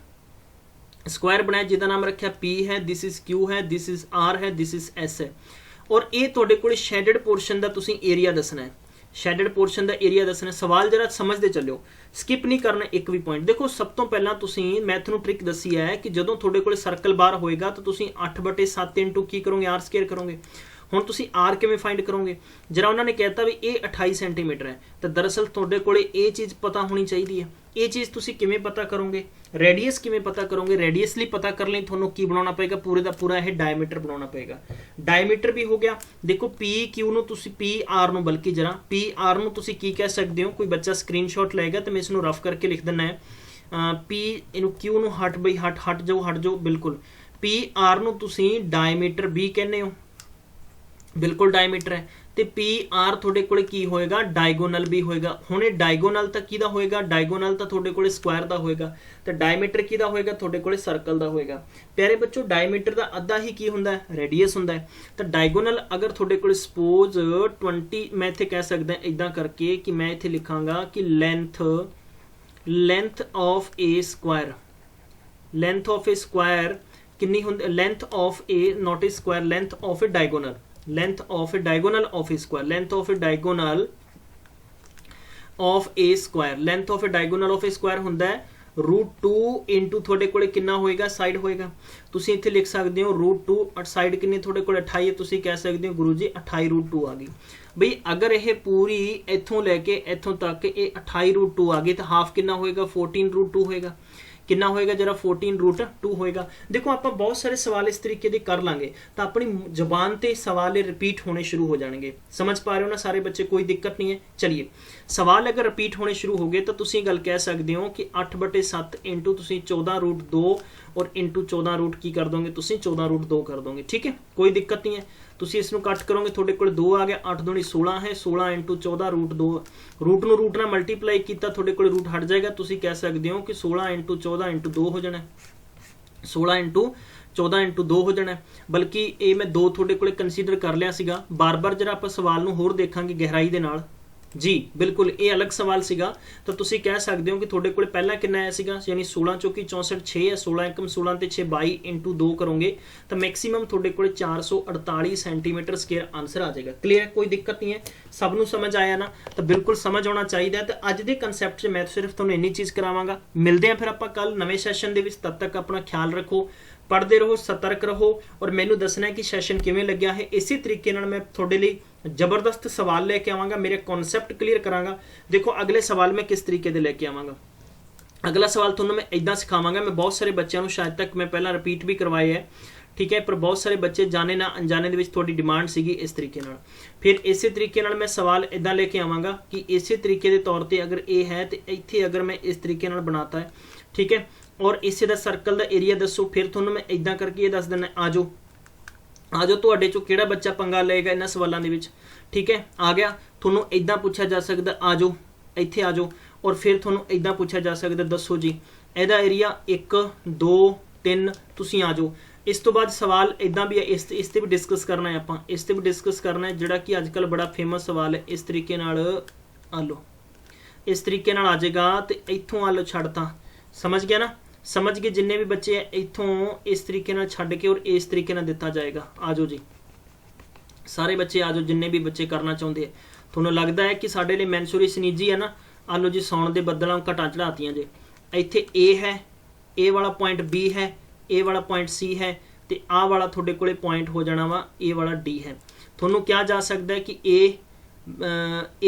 जिहदा नाम रखा P है, दिस इज Q है, दिस इज R है, दिस इज S है, और ये तुहाडे कोल शैडेड पोर्शन का तुसीं एरिया दसना है, शैडेड पोर्शन का एरिया दसना। सवाल जरा समझते चलो, स्किप नहीं करना एक भी पॉइंट। देखो सब तो पहला तुसीं मैं तुहानूं ट्रिक दसी है कि जदों तुहाडे कोल सर्कल बाहर होएगा तो तुसीं 8/7 इंटू की करोगे, R स्केयर करोगे। हुण तुसीं R किवें फाइंड करोगे, जरा उन्होंने कहता भी ये 28 सेंटीमीटर है, तो दरअसल तुहाडे कोल ये चीज़ पता होनी चाहिए है। ਇਹ ਚੀਜ਼ ਤੁਸੀਂ ਕਿਵੇਂ ਪਤਾ ਕਰੋਗੇ? ਰੇਡੀਅਸ ਕਿਵੇਂ ਪਤਾ ਕਰੋਗੇ? ਰੇਡੀਅਸ ਲਈ ਪਤਾ ਕਰਨ ਲਈ ਤੁਹਾਨੂੰ ਕੀ ਬਣਾਉਣਾ ਪਏਗਾ? ਪੂਰੇ ਦਾ ਪੂਰਾ ਇਹ ਡਾਇਮੀਟਰ ਬਣਾਉਣਾ ਪਏਗਾ। ਡਾਇਮੀਟਰ ਵੀ ਹੋ ਗਿਆ। ਦੇਖੋ ਪੀ ਕਿਊ ਨੂੰ ਤੁਸੀਂ ਪੀ ਆਰ ਨੂੰ, ਬਲਕਿ ਜਰਾ ਪੀ ਆਰ ਨੂੰ ਤੁਸੀਂ ਕੀ ਕਹਿ ਸਕਦੇ ਹੋ? ਕੋਈ ਬੱਚਾ ਸਕਰੀਨਸ਼ਾਟ ਲਏਗਾ ਤਾਂ ਮੈਂ ਇਸ ਨੂੰ ਰਫ ਕਰਕੇ ਲਿਖ ਦਿੰਦਾ ਹੈ। ਪੀ ਇਹਨੂੰ ਕਿਊ ਨੂੰ ਹਟ ਬਈ ਹਟ ਜਾਓ ਬਿਲਕੁਲ। ਪੀ ਆਰ ਨੂੰ ਤੁਸੀਂ ਡਾਇਮੀਟਰ ਵੀ ਕਹਿੰਦੇ ਹੋ, ਬਿਲਕੁਲ ਡਾਇਮੀਟਰ ਹੈ। ਤੇ ਪੀ ਆਰ ਤੁਹਾਡੇ ਕੋਲੇ ਕੀ ਹੋਏਗਾ? ਡਾਇਗੋਨਲ ਵੀ ਹੋਏਗਾ। ਹੁਣ ਇਹ ਡਾਇਗੋਨਲ ਤਾਂ ਕਿਹਦਾ ਹੋਏਗਾ? ਡਾਇਗੋਨਲ ਤਾਂ ਤੁਹਾਡੇ ਕੋਲੇ ਸਕੁਆਇਰ ਦਾ ਹੋਏਗਾ, ਤੇ ਡਾਇਮੀਟਰ ਕਿਹਦਾ ਹੋਏਗਾ? ਤੁਹਾਡੇ ਕੋਲੇ ਸਰਕਲ ਦਾ ਹੋਏਗਾ। ਪਿਆਰੇ ਬੱਚੋ, ਡਾਇਮੀਟਰ ਦਾ ਅੱਧਾ ਹੀ ਕੀ ਹੁੰਦਾ ਹੈ? ਰੇਡੀਅਸ ਹੁੰਦਾ ਹੈ। ਤਾਂ ਡਾਇਗੋਨਲ ਅਗਰ ਤੁਹਾਡੇ ਕੋਲੇ ਸਪੋਜ਼ 20, ਮੈਂ ਇੱਥੇ ਕਹਿ ਸਕਦਾ ਇਦਾਂ ਕਰਕੇ ਕਿ ਮੈਂ ਇੱਥੇ ਲਿਖਾਂਗਾ ਕਿ length of a square, length of a square ਕਿੰਨੀ ਹੁੰਦੀ? Length of a not a square, length of a diagonal, length of a diagonal of a square, length of a diagonal of a square, length of a diagonal of a square ਹੁੰਦਾ ਹੈ √2 into ਤੁਹਾਡੇ ਕੋਲੇ ਕਿੰਨਾ ਹੋਏਗਾ? Side ਹੋਏਗਾ। ਤੁਸੀਂ ਇੱਥੇ ਲਿਖ ਸਕਦੇ ਹੋ √2, ਸਾਈਡ ਕਿੰਨੀ ਤੁਹਾਡੇ ਕੋਲੇ 28 ਹੈ, ਤੁਸੀਂ ਕਹਿ ਸਕਦੇ ਹੋ ਗੁਰੂ ਜੀ 28√2 ਆ ਗਈ। ਬਈ ਅਗਰ ਇਹ ਪੂਰੀ ਇੱਥੋਂ ਲੈ ਕੇ ਇੱਥੋਂ ਤੱਕ ਇਹ 28√2 ਆ ਗਈ ਤਾਂ ਹਾਫ ਕਿੰਨਾ ਹੋਏਗਾ? 14√2 ਹੋਏਗਾ। ਕਿੰਨਾ ਹੋਏਗਾ ਜਰਾ? 14√2 ਹੋਏਗਾ। ਦੇਖੋ ਆਪਾਂ ਬਹੁਤ ਸਾਰੇ ਸਵਾਲ ਇਸ ਤਰੀਕੇ ਦੇ ਕਰ ਲਾਂਗੇ ਤਾਂ ਆਪਣੀ ਜ਼ੁਬਾਨ ਤੇ ਸਵਾਲ ਰਿਪੀਟ ਹੋਣੇ ਸ਼ੁਰੂ ਹੋ ਜਾਣਗੇ। ਸਮਝ ਪਾ ਰਹੇ ਹੋ ਨਾ ਸਾਰੇ ਬੱਚੇ? ਕੋਈ ਦਿੱਕਤ ਨਹੀਂ ਹੈ। ਚਲਿਏ, ਸਵਾਲ ਅਗਰ ਰਿਪੀਟ ਹੋਣੇ ਸ਼ੁਰੂ ਹੋ ਗਏ ਤਾਂ ਤੁਸੀਂ ਗੱਲ ਕਹਿ ਸਕਦੇ ਹੋ ਕਿ 8/7 ਇੰਟੂ ਤੁਸੀਂ 14√2 ਔਰ ਇੰਟੂ 14 ਕੀ ਕਰ ਦੋਗੇ? ਤੁਸੀਂ 14√2 ਕਰ ਦੋਗੇ। ਠੀਕ ਹੈ, ਕੋਈ ਦਿੱਕਤ ਨਹੀਂ ਹੈ। ਤੁਸੀਂ ਇਸ ਨੂੰ ਕੱਟ ਕਰੋਗੇ, ਤੁਹਾਡੇ ਕੋਲ 2 ਆ ਗਿਆ, 8 ਦੂਣੀ 16 ਹੈ, 16 ਇੰਟੂ 14√2, ਰੂਟ ਨੂੰ ਰੂਟ ਨਾਲ ਮਲਟੀਪਲਾਈ ਕੀਤਾ, ਤੁਹਾਡੇ ਕੋਲ ਰੂਟ ਹਟ ਜਾਏਗਾ। ਤੁਸੀਂ ਕਹਿ ਸਕਦੇ ਹੋ ਕਿ 16 ਇੰਟੂ 14 ਇੰਟੂ 2 ਹੋ ਜਾਣਾ, 16 ਇੰਟੂ 14 ਇੰਟੂ 2 ਹੋ ਜਾਣਾ। ਬਲਕਿ ਇਹ ਮੈਂ 2 ਤੁਹਾਡੇ ਕੋਲ ਕੰਸੀਡਰ ਕਰ ਲਿਆ ਸੀਗਾ। ਬਾਰ-ਬਾਰ ਜਰਾ ਆਪਾਂ ਸਵਾਲ ਨੂੰ ਹੋਰ ਦੇਖਾਂਗੇ ਗਹਿਰਾਈ ਦੇ ਨਾਲ। ਜੀ ਬਿਲਕੁਲ, ਇਹ ਅਲੱਗ ਸਵਾਲ ਸੀਗਾ। ਤਾਂ ਤੁਸੀਂ ਕਹਿ ਸਕਦੇ ਹੋ ਕਿ ਤੁਹਾਡੇ ਕੋਲ ਪਹਿਲਾਂ ਕਿੰਨਾ ਆਇਆ ਸੀਗਾ, ਯਾਨੀ 16 ਚੌਕੀ 64, 6 ਹੈ, 16 × 16 ਤੇ 6 22 ਇੰਟੂ 2 ਕਰੋਗੇ ਤਾਂ ਮੈਕਸਿਮਮ ਤੁਹਾਡੇ ਕੋਲ 448 ਸੈਂਟੀਮੀਟਰ ਸਕੁਅਰ ਆਨਸਰ ਆ ਜਾਏਗਾ। ਕਲੀਅਰ? ਕੋਈ ਦਿੱਕਤ ਨਹੀਂ ਹੈ। ਸਭ ਨੂੰ ਸਮਝ ਆਇਆ ਨਾ? ਤਾਂ ਬਿਲਕੁਲ ਸਮਝ ਆਉਣਾ ਚਾਹੀਦਾ। ਤੇ ਅੱਜ ਦੇ ਕਨਸੈਪਟ 'ਚ ਮੈਂ ਸਿਰਫ ਤੁਹਾਨੂੰ ਇੰਨੀ ਚੀਜ਼ ਕਰਾਵਾਂਗਾ। ਮਿਲਦੇ ਹਾਂ ਫਿਰ ਆਪਾਂ ਕੱਲ ਨਵੇਂ ਸੈਸ਼ਨ ਦੇ ਵਿੱਚ। ਤਦ ਤੱਕ ਆਪਣਾ ਖਿਆਲ ਰੱਖੋ, ਪੜ੍ਹਦੇ ਰਹੋ, ਸਤਰਕ ਰਹੋ ਔਰ ਮੈਨੂੰ ਦੱਸਣਾ ਕਿ ਸੈਸ਼ਨ ਕਿਵੇਂ ਲੱਗਿਆ ਹੈ। ਇਸੇ ਤਰੀਕੇ ਨਾਲ ਮੈਂ ਤੁਹਾਡੇ ਲਈ ਜ਼ਬਰਦਸਤ ਸਵਾਲ ਲੈ ਕੇ ਆਵਾਂਗਾ, ਮੇਰੇ ਕਨਸੈਪਟ ਕਲੀਅਰ ਕਰਾਂਗਾ। ਦੇਖੋ ਅਗਲੇ ਸਵਾਲ ਮੈਂ ਕਿਸ ਤਰੀਕੇ ਦੇ ਲੈ ਕੇ ਆਵਾਂਗਾ। ਅਗਲਾ ਸਵਾਲ ਤੁਹਾਨੂੰ ਮੈਂ ਇਦਾਂ ਸਿਖਾਵਾਂਗਾ। ਮੈਂ ਬਹੁਤ ਸਾਰੇ ਬੱਚਿਆਂ ਨੂੰ ਸ਼ਾਇਦ ਤੱਕ ਮੈਂ ਪਹਿਲਾਂ ਰਿਪੀਟ ਵੀ ਕਰਵਾਏ ਹੈ, ਠੀਕ ਹੈ, ਪਰ ਬਹੁਤ ਸਾਰੇ ਬੱਚੇ ਜਾਣੇ ਨਾ ਅਣਜਾਣੇ ਦੇ ਵਿੱਚ ਤੁਹਾਡੀ ਡਿਮਾਂਡ ਸੀਗੀ ਇਸ ਤਰੀਕੇ ਨਾਲ। ਫਿਰ ਇਸੇ ਤਰੀਕੇ ਨਾਲ ਮੈਂ ਸਵਾਲ ਇਦਾਂ ਲੈ ਕੇ ਆਵਾਂਗਾ ਕਿ ਇਸੇ ਤਰੀਕੇ ਦੇ ਤੌਰ ਤੇ ਅਗਰ ਇਹ ਹੈ ਤੇ ਇੱਥੇ ਅਗਰ ਮੈਂ ਇਸ ਤਰੀਕੇ ਨਾਲ ਬਣਾਤਾ ਹੈ, ਠੀਕ ਹੈ, ਔਰ ਇਸੇ ਦਾ ਸਰਕਲ ਦਾ ਏਰੀਆ ਦੱਸੋ। ਫਿਰ ਤੁਹਾਨੂੰ ਮੈਂ ਇਦਾਂ ਕਰਕੇ ਇਹ ਦੱਸ ਦਿੰਦਾ। ਆ ਜਾਓ ਤੁਹਾਡੇ ਚੋਂ ਕਿਹੜਾ ਬੱਚਾ ਪੰਗਾ ਲਏਗਾ ਇਹਨਾਂ ਸਵਾਲਾਂ ਦੇ ਵਿੱਚ? ਠੀਕ ਹੈ, ਆ ਗਿਆ। ਤੁਹਾਨੂੰ ਇਦਾਂ ਪੁੱਛਿਆ ਜਾ ਸਕਦਾ, ਆ ਜਾਓ ਇੱਥੇ ਆ ਜਾਓ, ਔਰ ਫਿਰ ਤੁਹਾਨੂੰ ਇਦਾਂ ਪੁੱਛਿਆ ਜਾ ਸਕਦਾ, ਦੱਸੋ ਜੀ ਇਹਦਾ ਏਰੀਆ 1 2 3, ਤੁਸੀਂ ਆ ਜਾਓ। ਇਸ ਤੋਂ ਬਾਅਦ ਸਵਾਲ ਇਦਾਂ ਵੀ ਹੈ, ਇਸ ਤੇ ਵੀ ਡਿਸਕਸ ਕਰਨਾ ਹੈ ਆਪਾਂ, ਇਸ ਤੇ ਵੀ ਡਿਸਕਸ ਕਰਨਾ ਹੈ, ਜਿਹੜਾ ਕਿ ਅੱਜ ਕੱਲ੍ਹ ਬੜਾ ਫੇਮਸ ਸਵਾਲ ਹੈ। ਇਸ ਤਰੀਕੇ ਨਾਲ ਆ ਲਓ, ਇਸ ਤਰੀਕੇ ਨਾਲ ਆ ਜਾਏਗਾ ਤੇ ਇੱਥੋਂ ਆ ਲਓ ਛੱਡਤਾ। ਸਮਝ ਗਿਆ ਨਾ? ਸਮਝ ਗਏ ਜਿੰਨੇ ਵੀ ਬੱਚੇ ਹੈ, ਇੱਥੋਂ ਇਸ ਤਰੀਕੇ ਨਾਲ ਛੱਡ ਕੇ ਔਰ ਇਸ ਤਰੀਕੇ ਨਾਲ ਦਿੱਤਾ ਜਾਏਗਾ। ਆ ਜਾਓ ਜੀ ਸਾਰੇ ਬੱਚੇ, ਆ ਜਾਓ ਜਿੰਨੇ ਵੀ ਬੱਚੇ ਕਰਨਾ ਚਾਹੁੰਦੇ ਹੈ। ਤੁਹਾਨੂੰ ਲੱਗਦਾ ਹੈ ਕਿ ਸਾਡੇ ਲਈ ਮੈਂਸੂਰੀ ਸਨੀਜੀ ਹੈ ਨਾ? ਆ ਲਓ ਜੀ, ਸੌਣ ਦੇ ਬੱਦਲਾਂ ਘਟਾਂ ਚੜਾਤੀਆਂ ਜੇ। ਇੱਥੇ A ਹੈ, A ਵਾਲਾ ਪੁਆਇੰਟ B ਹੈ, A ਵਾਲਾ ਪੁਆਇੰਟ C ਹੈ, ਤੇ ਆਹ ਵਾਲਾ ਤੁਹਾਡੇ ਕੋਲੇ ਪੁਆਇੰਟ ਹੋ ਜਾਣਾ ਵਾ A ਵਾਲਾ D ਹੈ। ਤੁਹਾਨੂੰ ਕਿਹਾ ਜਾ ਸਕਦਾ ਹੈ ਕਿ A =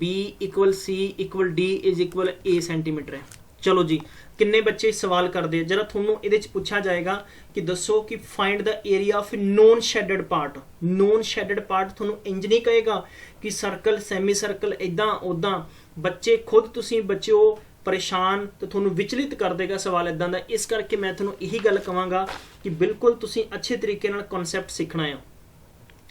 B = C = D = A centimetre ਹੈ। ਚਲੋ ਜੀ, ਕਿੰਨੇ ਬੱਚੇ ਸਵਾਲ ਕਰਦੇ ਆ? ਜਰਾ ਤੁਹਾਨੂੰ ਇਹਦੇ ਚ ਪੁੱਛਿਆ ਜਾਏਗਾ ਕਿ ਦੱਸੋ ਕਿ find the area of non shaded part. Non shaded part ਤੁਹਾਨੂੰ ਇੰਜ ਨਹੀਂ ਕਹੇਗਾ ਕਿ ਸਰਕਲ, ਸੈਮੀ ਸਰਕਲ, ਇਦਾਂ ਉਦਾਂ। ਬੱਚੇ ਖੁਦ ਤੁਸੀਂ ਬੱਚਿਓ ਪਰੇਸ਼ਾਨ ਤੇ ਤੁਹਾਨੂੰ ਵਿਚਲਿਤ ਕਰ ਦੇਗਾ ਸਵਾਲ ਇਦਾਂ ਦਾ। ਇਸ ਕਰਕੇ ਮੈਂ ਤੁਹਾਨੂੰ ਇਹੀ ਗੱਲ ਕਹਾਂਗਾ ਕਿ ਬਿਲਕੁਲ ਤੁਸੀਂ ਅੱਛੇ ਤਰੀਕੇ ਨਾਲ ਕਨਸੈਪਟ ਸਿੱਖਣਾ ਹੈ।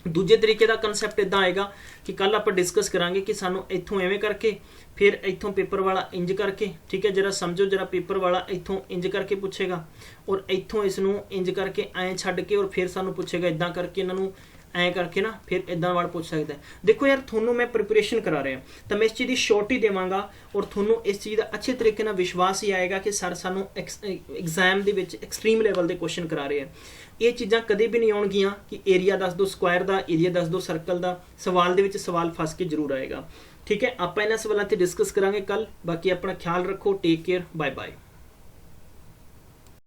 ਦੂਜੇ ਤਰੀਕੇ ਦਾ ਕਨਸੈਪਟ ਇਦਾਂ ਆਏਗਾ ਕਿ ਕੱਲ ਆਪਾਂ ਡਿਸਕਸ ਕਰਾਂਗੇ ਕਿ ਸਾਨੂੰ ਇੱਥੋਂ ਐਵੇਂ ਕਰਕੇ, ਫਿਰ ਇੱਥੋਂ ਪੇਪਰ ਵਾਲਾ ਇੰਜ ਕਰਕੇ, ਠੀਕ ਹੈ, ਜਰਾ ਸਮਝੋ, ਜਰਾ ਪੇਪਰ ਵਾਲਾ ਇੱਥੋਂ ਇੰਜ ਕਰਕੇ ਪੁੱਛੇਗਾ ਔਰ ਇੱਥੋਂ ਇਸ ਨੂੰ ਇੰਜ ਕਰਕੇ ਐਂ ਛੱਡ ਕੇ ਔਰ ਫਿਰ ਸਾਨੂੰ ਪੁੱਛੇਗਾ ਇਦਾਂ ਕਰਕੇ, ਇਹਨਾਂ ਨੂੰ ਐਂ ਕਰਕੇ ਨਾ, ਫਿਰ ਇਦਾਂ ਵਾਲ ਪੁੱਛ ਸਕਦਾ। ਦੇਖੋ ਯਾਰ, ਤੁਹਾਨੂੰ ਮੈਂ ਪ੍ਰੀਪਰੇਸ਼ਨ ਕਰਾ ਰਿਹਾ ਤਾਂ ਮੈਂ ਇਸ ਚੀਜ਼ ਦੀ ਸ਼ੋਰਟੀ ਦੇਵਾਂਗਾ ਔਰ ਤੁਹਾਨੂੰ ਇਸ ਚੀਜ਼ ਦਾ ਅੱਛੇ ਤਰੀਕੇ ਨਾਲ ਵਿਸ਼ਵਾਸ ਹੀ ਆਏਗਾ ਕਿ ਸਰ ਸਾਨੂੰ ਐਗਜ਼ਾਮ ਦੇ ਵਿੱਚ ਐਕਸਟ੍ਰੀਮ ਲੈਵਲ ਦੇ ਕੁਐਸਚਨ ਕਰਾ ਰਹੇ ਆ। ਇਹ ਚੀਜ਼ਾਂ ਕਦੇ ਵੀ ਨਹੀਂ ਆਉਣਗੀਆਂ ਕਿ ਏਰੀਆ ਦੱਸ ਦਿਓ ਸਕੁਆਇਰ ਦਾ, ਏਰੀਆ ਦੱਸ ਦਿਓ ਸਰਕਲ ਦਾ। ਸਵਾਲ ਦੇ ਵਿੱਚ ਸਵਾਲ ਫਸ ਕੇ ਜ਼ਰੂਰ ਆਏਗਾ। ਠੀਕ ਹੈ, ਆਪਾਂ ਇਹਨਾਂ ਸਵਾਲਾਂ ਤੇ ਡਿਸਕਸ ਕਰਾਂਗੇ ਕੱਲ। ਬਾਕੀ ਆਪਣਾ ਖਿਆਲ ਰੱਖੋ, ਟੇਕ ਕੇਅਰ, ਬਾਏ ਬਾਏ।